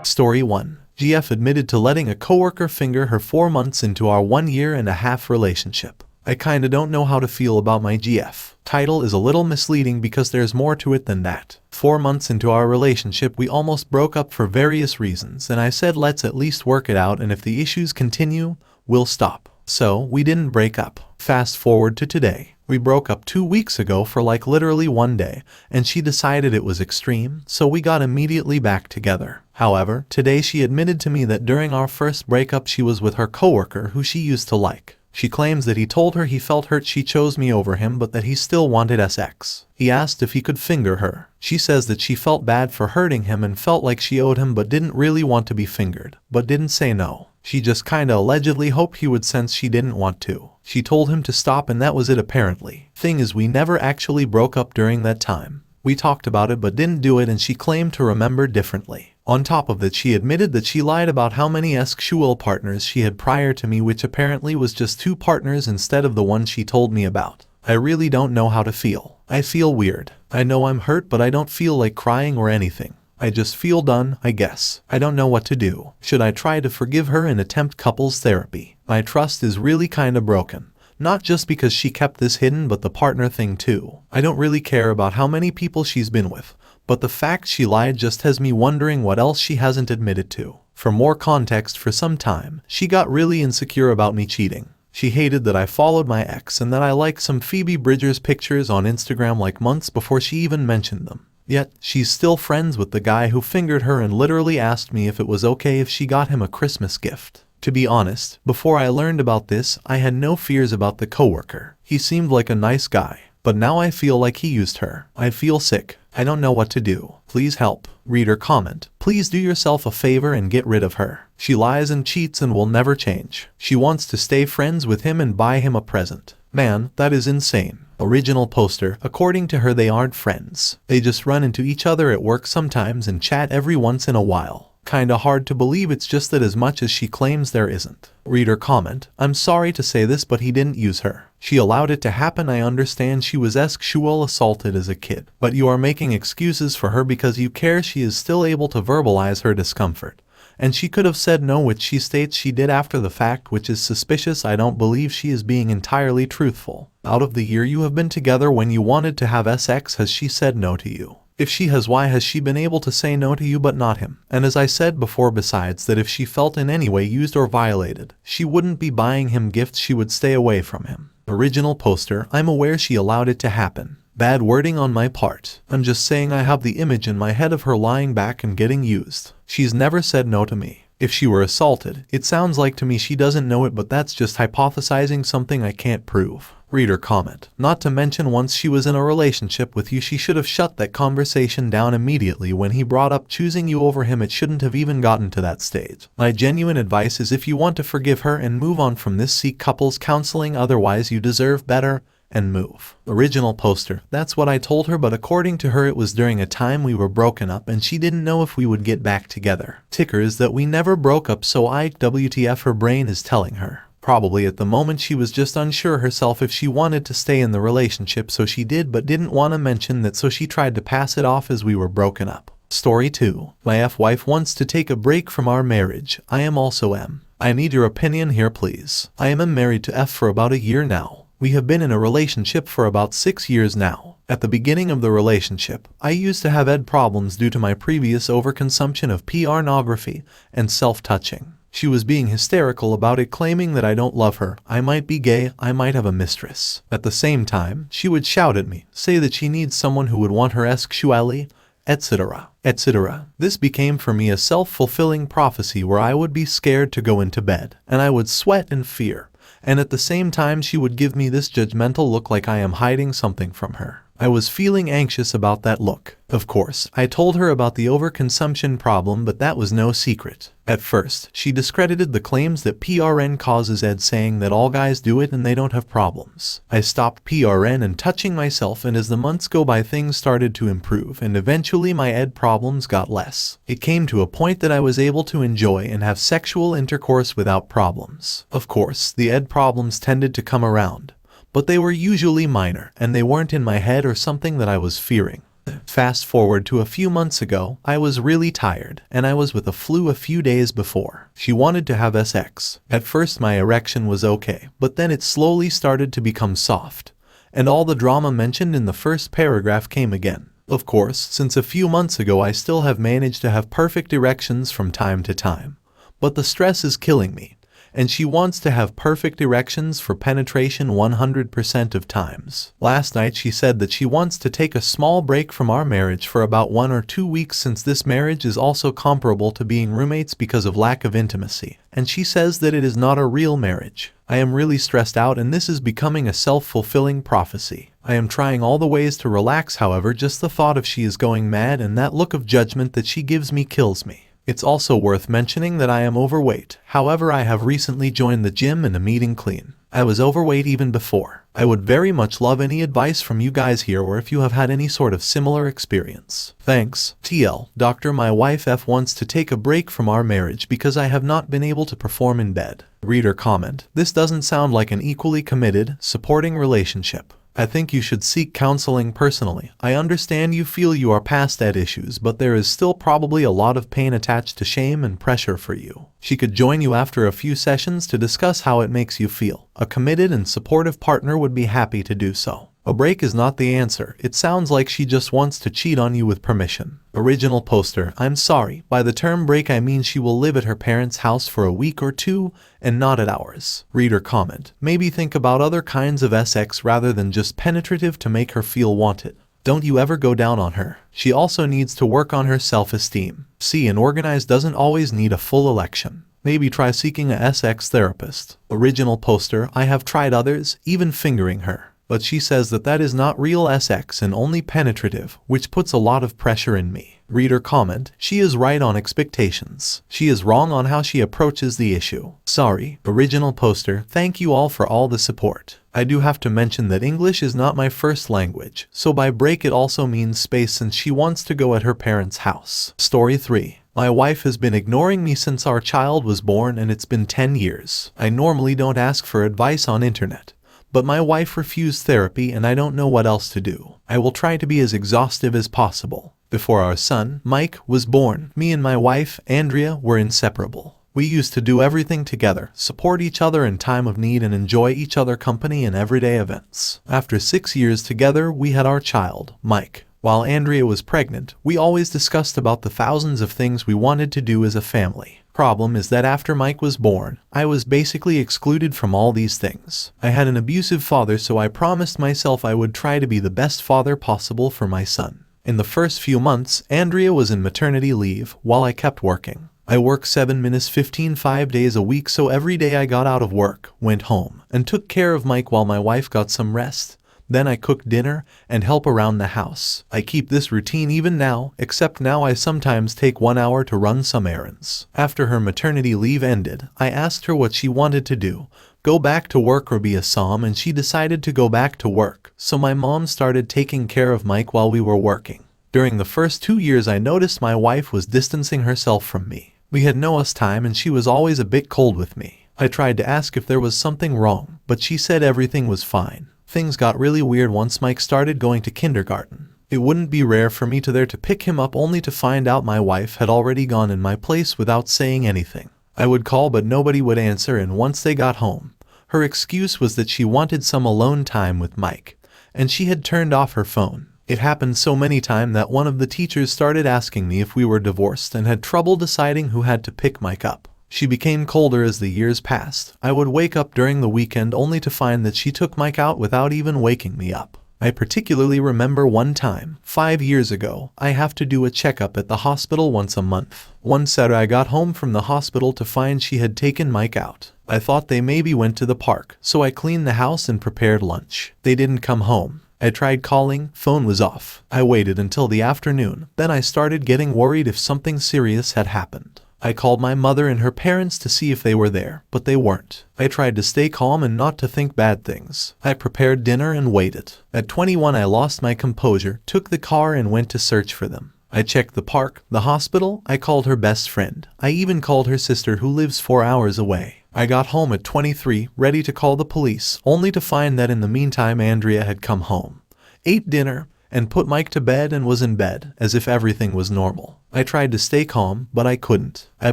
Story 1. GF admitted to letting a coworker finger her 4 months into our 1.5 year relationship. I kinda don't know how to feel about my GF. Title is a little misleading because there's more to it than that. 4 months into our relationship we almost broke up for various reasons and I said let's at least work it out and if the issues continue, we'll stop. So, we didn't break up. Fast forward to today. We broke up 2 weeks ago for like literally 1 day, and she decided it was extreme, so we got immediately back together. However, today she admitted to me that during our first breakup she was with her coworker who she used to like. She claims that he told her he felt hurt she chose me over him but that he still wanted sex. He asked if he could finger her. She says that she felt bad for hurting him and felt like she owed him but didn't really want to be fingered, but didn't say no. She just kinda allegedly hoped he would since she didn't want to. She told him to stop and that was it apparently. Thing is we never actually broke up during that time. We talked about it but didn't do it and she claimed to remember differently. On top of that she admitted that she lied about how many sexual partners she had prior to me which apparently was just 2 partners instead of the one she told me about. I really don't know how to feel. I feel weird. I know I'm hurt but I don't feel like crying or anything. I just feel done, I guess. I don't know what to do. Should I try to forgive her and attempt couples therapy? My trust is really kinda broken. Not just because she kept this hidden but the partner thing too. I don't really care about how many people she's been with, but the fact she lied just has me wondering what else she hasn't admitted to. For more context, for some time, she got really insecure about me cheating. She hated that I followed my ex and that I liked some Phoebe Bridgers pictures on Instagram like months before she even mentioned them. Yet, she's still friends with the guy who fingered her and literally asked me if it was okay if she got him a Christmas gift. To be honest, before I learned about this, I had no fears about the coworker. He seemed like a nice guy. But now I feel like he used her. I feel sick. I don't know what to do. Please help. Reader comment. Please do yourself a favor and get rid of her. She lies and cheats and will never change. She wants to stay friends with him and buy him a present. Man, that is insane. Original poster. According to her they aren't friends. They just run into each other at work sometimes and chat every once in a while. Kinda hard to believe it's just that as much as she claims there isn't. Reader comment. I'm sorry to say this but he didn't use her. She allowed it to happen. I understand she was sexual assaulted as a kid. But you are making excuses for her because you care. She is still able to verbalize her discomfort. And she could have said no, which she states she did after the fact, which is suspicious. I don't believe she is being entirely truthful. Out of the year you have been together when you wanted to have sex, has she said no to you? If she has, why has she been able to say no to you but not him? And as I said before, besides that, if she felt in any way used or violated, she wouldn't be buying him gifts, she would stay away from him. Original poster. I'm aware she allowed it to happen. Bad wording on my part. I'm just saying I have the image in my head of her lying back and getting used. She's never said no to me. If she were assaulted, it sounds like to me she doesn't know it, but that's just hypothesizing something I can't prove. Reader comment. Not to mention once she was in a relationship with you, she should have shut that conversation down immediately when he brought up choosing you over him. It shouldn't have even gotten to that stage. My genuine advice is if you want to forgive her and move on from this, seek couples counseling, otherwise you deserve better, and move. Original poster. That's what I told her, but according to her it was during a time we were broken up and she didn't know if we would get back together. Ticker is that we never broke up, so WTF her brain is telling her. Probably at the moment she was just unsure herself if she wanted to stay in the relationship, so she did but didn't want to mention that, so she tried to pass it off as we were broken up. Story 2. My wife wants to take a break from our marriage. I am also M. I need your opinion here please. I am married to F for about a year now. We have been in a relationship for about 6 years now. At the beginning of the relationship, I used to have problems due to my previous overconsumption of pornography and self-touching. She was being hysterical about it, claiming that I don't love her, I might be gay, I might have a mistress. At the same time, she would shout at me, say that she needs someone who would want her sexually, etc., etc. This became for me a self-fulfilling prophecy where I would be scared to go into bed, and I would sweat in fear. And at the same time she would give me this judgmental look like I am hiding something from her. I was feeling anxious about that look. Of course, I told her about the overconsumption problem, but that was no secret. At first, she discredited the claims that PRN causes ED, saying that all guys do it and they don't have problems. I stopped PRN and touching myself, and as the months go by things started to improve and eventually my ED problems got less. It came to a point that I was able to enjoy and have sexual intercourse without problems. Of course, the ED problems tended to come around, but they were usually minor and they weren't in my head or something that I was fearing. Fast forward to a few months ago, I was really tired, and I was with a flu a few days before. She wanted to have sex. At first my erection was okay, but then it slowly started to become soft, and all the drama mentioned in the first paragraph came again. Of course, since a few months ago I still have managed to have perfect erections from time to time, but the stress is killing me. And she wants to have perfect erections for penetration 100% of times. Last night she said that she wants to take a small break from our marriage for about 1 or 2 weeks, since this marriage is also comparable to being roommates because of lack of intimacy, and she says that it is not a real marriage. I am really stressed out, and this is becoming a self-fulfilling prophecy. I am trying all the ways to relax, however, just the thought of she is going mad and that look of judgment that she gives me kills me. It's also worth mentioning that I am overweight. However, I have recently joined the gym and am eating clean. I was overweight even before. I would very much love any advice from you guys here, or if you have had any sort of similar experience. Thanks. TL. Doctor, my wife F wants to take a break from our marriage because I have not been able to perform in bed. Reader comment. This doesn't sound like an equally committed, supporting relationship. I think you should seek counseling personally. I understand you feel you are past that issues, but there is still probably a lot of pain attached to shame and pressure for you. She could join you after a few sessions to discuss how it makes you feel. A committed and supportive partner would be happy to do so. A break is not the answer. It sounds like she just wants to cheat on you with permission. Original poster. I'm sorry. By the term break I mean she will live at her parents' house for a week or 2 and not at ours. Reader comment. Maybe think about other kinds of sex rather than just penetrative to make her feel wanted. Don't you ever go down on her. She also needs to work on her self-esteem. See, an organized doesn't always need a full election. Maybe try seeking a sex therapist. Original poster. I have tried others, even fingering her. But she says that that is not real sex and only penetrative, which puts a lot of pressure in me. Reader comment. She is right on expectations. She is wrong on how she approaches the issue. Sorry. Original poster. Thank you all for all the support. I do have to mention that English is not my first language, so by break it also means space, since she wants to go at her parents' house. Story 3. My wife has been ignoring me since our child was born, and it's been 10 years. I normally don't ask for advice on internet, but my wife refused therapy and I don't know what else to do. I will try to be as exhaustive as possible. Before our son, Mike, was born, me and my wife, Andrea, were inseparable. We used to do everything together, support each other in time of need, and enjoy each other company in everyday events. After 6 years together, we had our child, Mike. While Andrea was pregnant, we always discussed about the thousands of things we wanted to do as a family. Problem is that after Mike was born, I was basically excluded from all these things. I had an abusive father, so I promised myself I would try to be the best father possible for my son. In the first few months, Andrea was in maternity leave while I kept working. I work 7-15 5 days a week, so every day I got out of work, went home, and took care of Mike while my wife got some rest. Then I cook dinner and help around the house. I keep this routine even now, except now I sometimes take 1 hour to run some errands. After her maternity leave ended, I asked her what she wanted to do, go back to work or be a som, and she decided to go back to work. So my mom started taking care of Mike while we were working. During the first 2 years I noticed my wife was distancing herself from me. We had no us time and she was always a bit cold with me. I tried to ask if there was something wrong, but she said everything was fine. Things got really weird once Mike started going to kindergarten. It wouldn't be rare for me to there to pick him up, only to find out my wife had already gone in my place without saying anything. I would call but nobody would answer, and once they got home, her excuse was that she wanted some alone time with Mike, and she had turned off her phone. It happened so many times that one of the teachers started asking me if we were divorced and had trouble deciding who had to pick Mike up. She became colder as the years passed. I would wake up during the weekend only to find that she took Mike out without even waking me up. I particularly remember one time, 5 years ago, I have to do a checkup at the hospital once a month. One Saturday I got home from the hospital to find she had taken Mike out. I thought they maybe went to the park, so I cleaned the house and prepared lunch. They didn't come home. I tried calling, phone was off. I waited until the afternoon, then I started getting worried if something serious had happened. I called my mother and her parents to see if they were there, but they weren't. I tried to stay calm and not to think bad things. I prepared dinner and waited. At 21 I lost my composure, took the car and went to search for them. I checked the park, the hospital, I called her best friend. I even called her sister who lives 4 hours away. I got home at 23, ready to call the police, only to find that in the meantime Andrea had come home, ate dinner, and put Mike to bed and was in bed, as if everything was normal. I tried to stay calm, but I couldn't. I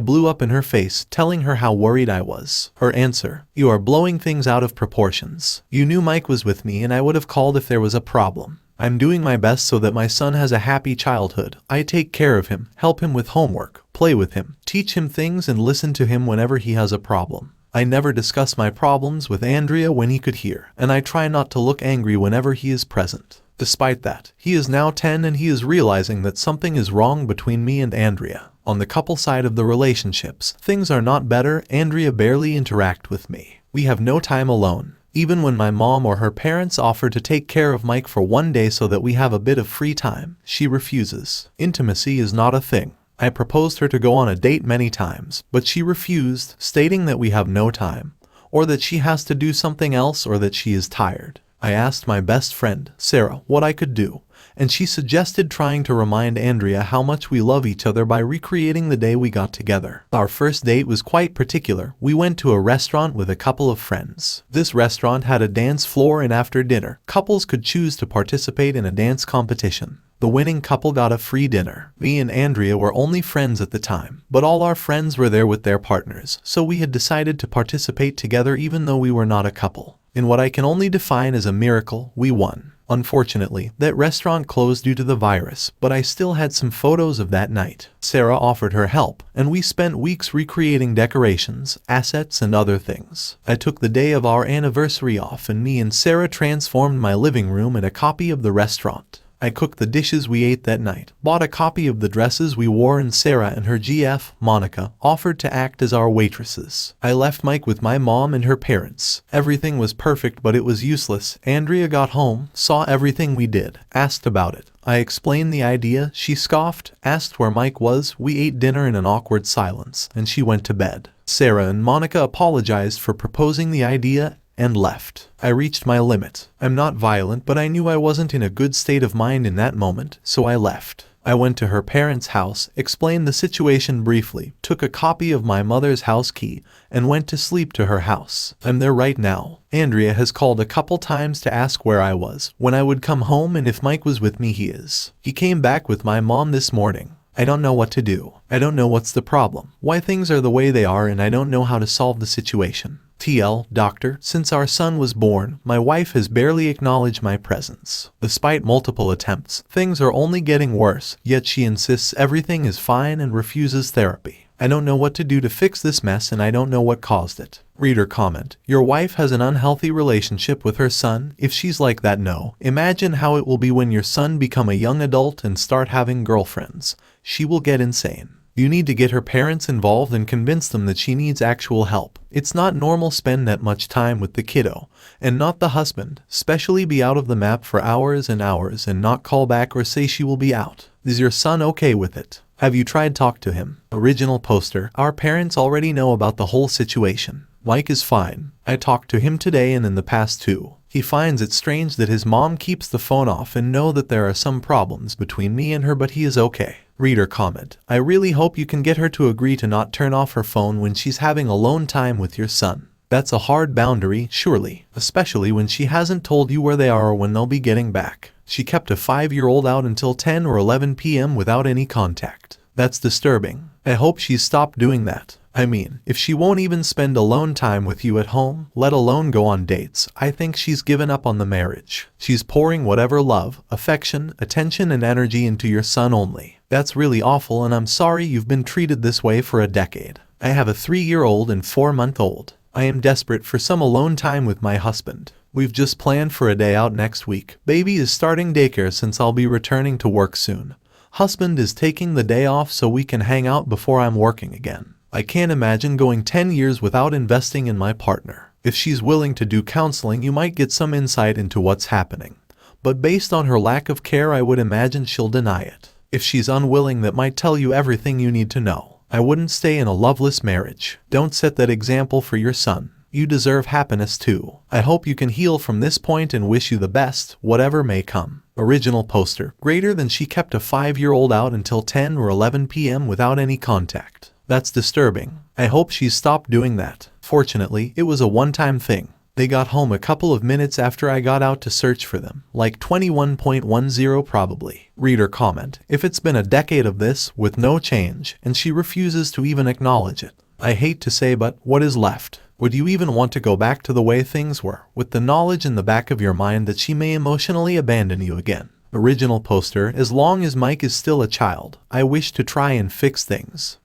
blew up in her face, telling her how worried I was. Her answer: "You are blowing things out of proportions. You knew Mike was with me and I would have called if there was a problem. I'm doing my best so that my son has a happy childhood. I take care of him, help him with homework, play with him, teach him things and listen to him whenever he has a problem. I never discuss my problems with Andrea when he could hear, and I try not to look angry whenever he is present." Despite that, he is now 10 and he is realizing that something is wrong between me and Andrea. On the couple side of the relationships, things are not better. Andrea barely interact with me. We have no time alone. Even when my mom or her parents offer to take care of Mike for one day so that we have a bit of free time, she refuses. Intimacy is not a thing. I proposed her to go on a date many times, but she refused, stating that we have no time, or that she has to do something else, or that she is tired. I asked my best friend, Sarah, what I could do, and she suggested trying to remind Andrea how much we love each other by recreating the day we got together. Our first date was quite particular. We went to a restaurant with a couple of friends. This restaurant had a dance floor, and after dinner, couples could choose to participate in a dance competition. The winning couple got a free dinner. Me and Andrea were only friends at the time, but all our friends were there with their partners, so we had decided to participate together even though we were not a couple. In what I can only define as a miracle, we won. Unfortunately, that restaurant closed due to the virus, but I still had some photos of that night. Sarah offered her help, and we spent weeks recreating decorations, assets, and other things. I took the day of our anniversary off, and me and Sarah transformed my living room in a copy of the restaurant. I cooked the dishes we ate that night, bought a copy of the dresses we wore, and Sarah and her GF, Monica, offered to act as our waitresses. I left Mike with my mom and her parents. Everything was perfect, but it was useless. Andrea got home, saw everything we did, asked about it. I explained the idea, she scoffed, asked where Mike was, we ate dinner in an awkward silence, and she went to bed. Sarah and Monica apologized for proposing the idea and left. I reached my limit. I'm not violent, but I knew I wasn't in a good state of mind in that moment, so I left. I went to her parents' house, explained the situation briefly, took a copy of my mother's house key, and went to sleep to her house. I'm there right now. Andrea has called a couple times to ask where I was, when I would come home, and if Mike was with me. He is. He came back with my mom this morning. I don't know what to do. I don't know what's the problem, why things are the way they are, and I don't know how to solve the situation. TL, doctor, since our son was born, my wife has barely acknowledged my presence. Despite multiple attempts, things are only getting worse, yet she insists everything is fine and refuses therapy. I don't know what to do to fix this mess, and I don't know what caused it. Reader comment: your wife has an unhealthy relationship with her son. If she's like that, no. Imagine how it will be when your son become a young adult and start having girlfriends. She will get insane. You need to get her parents involved and convince them that she needs actual help. It's not normal spend that much time with the kiddo, and not the husband, especially be out of the map for hours and hours and not call back or say she will be out. Is your son okay with it? Have you tried talk to him? Original poster: our parents already know about the whole situation. Mike is fine. I talked to him today and in the past too. He finds it strange that his mom keeps the phone off, and know that there are some problems between me and her, but he is okay. Reader comment: I really hope you can get her to agree to not turn off her phone when she's having alone time with your son. That's a hard boundary, surely, especially when she hasn't told you where they are or when they'll be getting back. She kept a 5-year-old out until 10 or 11 p.m. without any contact. That's disturbing. I hope she's stopped doing that. I mean, if she won't even spend alone time with you at home, let alone go on dates, I think she's given up on the marriage. She's pouring whatever love, affection, attention, and energy into your son only. That's really awful, and I'm sorry you've been treated this way for a decade. I have a 3-year-old and 4-month-old. I am desperate for some alone time with my husband. We've just planned for a day out next week. Baby is starting daycare since I'll be returning to work soon. Husband is taking the day off so we can hang out before I'm working again. I can't imagine going 10 years without investing in my partner. If she's willing to do counseling, you might get some insight into what's happening. But based on her lack of care, I would imagine she'll deny it. If she's unwilling, that might tell you everything you need to know. I wouldn't stay in a loveless marriage. Don't set that example for your son. You deserve happiness too. I hope you can heal from this point and wish you the best, whatever may come. Original poster: greater than she kept a 5-year-old out until 10 or 11 p.m. without any contact. That's disturbing. I hope she's stopped doing that. Fortunately, it was a one-time thing. They got home a couple of minutes after I got out to search for them, like 21.10 probably. Reader comment. If it's been a decade of this, with no change, and she refuses to even acknowledge it, I hate to say, but what is left? Would you even want to go back to the way things were, with the knowledge in the back of your mind that she may emotionally abandon you again? Original poster. As long as Mike is still a child, I wish to try and fix things.